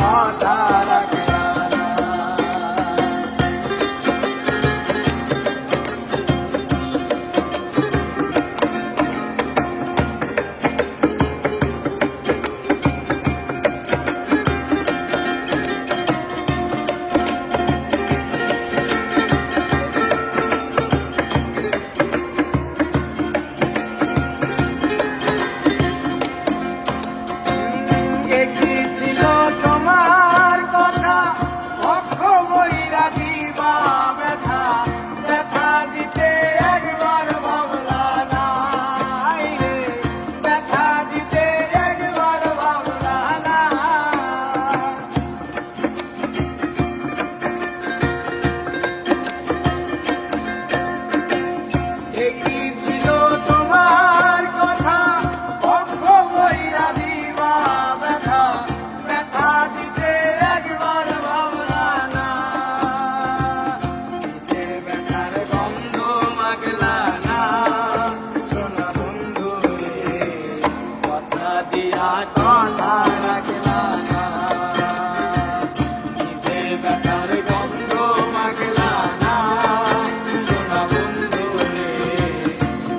কথা রাখলা না। কি ছিল তোমার কথা অক্ষ বইরা দিবা ব্যথা, ব্যথা দিতে একবার ভাবলা না রে, ব্যথা দিতে একবার ভাবলা না। কি ছিল তোমার কথা অক্ষ বইরা দিবা ব্যথা, ব্যথা দিতে একবার ভাবলা না। নিজের ব্যথার গন্ধ মাগলা না সোনা বন্ধু রে, কথা দিয়া কথা রাখলা না। নিজের ব্যথার গন্ধ মাগলা না সোনা বন্ধু রে,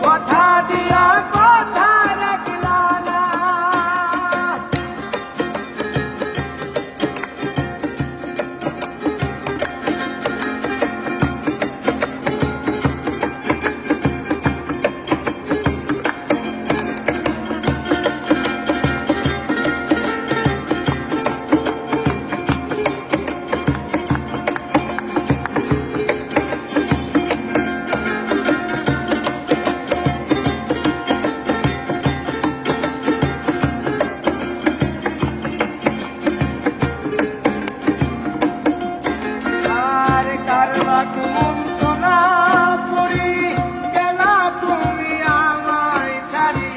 কথা দিয়া কথা রাখলা না। আর কারবা কুমন্তনা পড়ি গেলা তুমি আমায় ছাড়ি,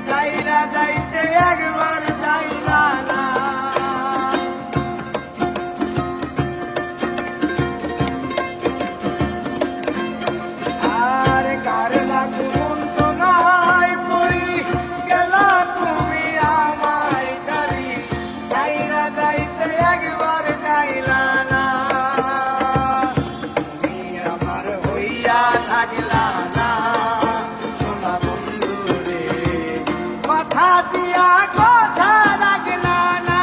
যাইরা যাইতে একবার যাইলা না। আর কারবা কুমন্তনায় পড়ি গেলা তুমি আমায় ছাড়ি, যাইরা যাইতে একবার যাইলা না। থাকলা না সোনা বন্ধু রে, কথা দিয়া কথা রাখলা না।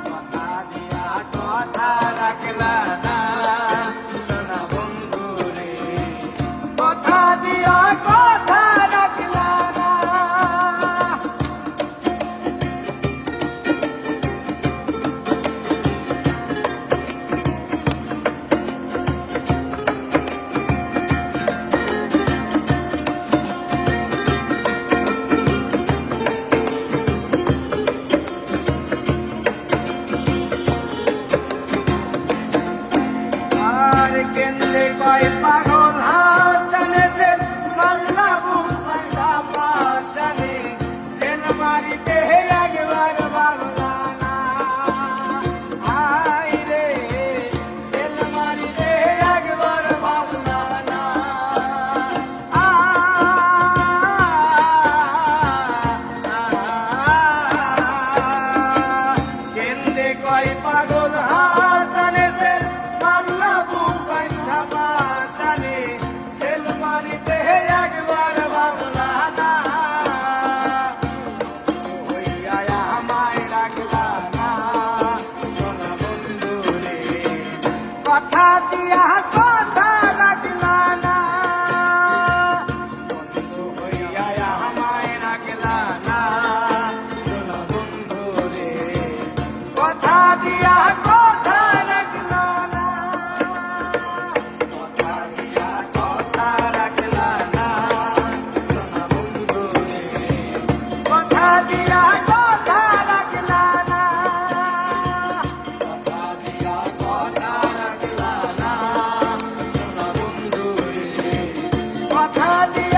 কথা দিয়া কথা রাখলা না সোনা বন্ধু রে, কথা দিয়া কথা রাখলা না। আর কেন্দ্রে কয় পাগল হাসানে সে মাল্লা বুক বান্ধা পাশানে, সেন মারিতে একবার ভাবলা না। আই রে সেন মারিতে একবার ভাবলা না। কেন্দ্রে কয় পাগল হাসানে সে মাল্লা বুক বান্ধা পাশানে, সেল মারিতে একবার ভাবলা না। হইয়া আমায় রাখলা না সোনা বন্ধু রে, কথা দিয়া কথা রাখলা না। বন্ধু হইয়া আমায় রাখলা না সোনা বন্ধু রে, কথা দিয়া কথা রাখলা না। কথা দিয়া কথা রাখলা না সোনা বন্ধু রে, কথা দিয়া কথা রাখলা না। কথা দিয়া কথা রাখলা না সোনা বন্ধু রে, কথা দিয়া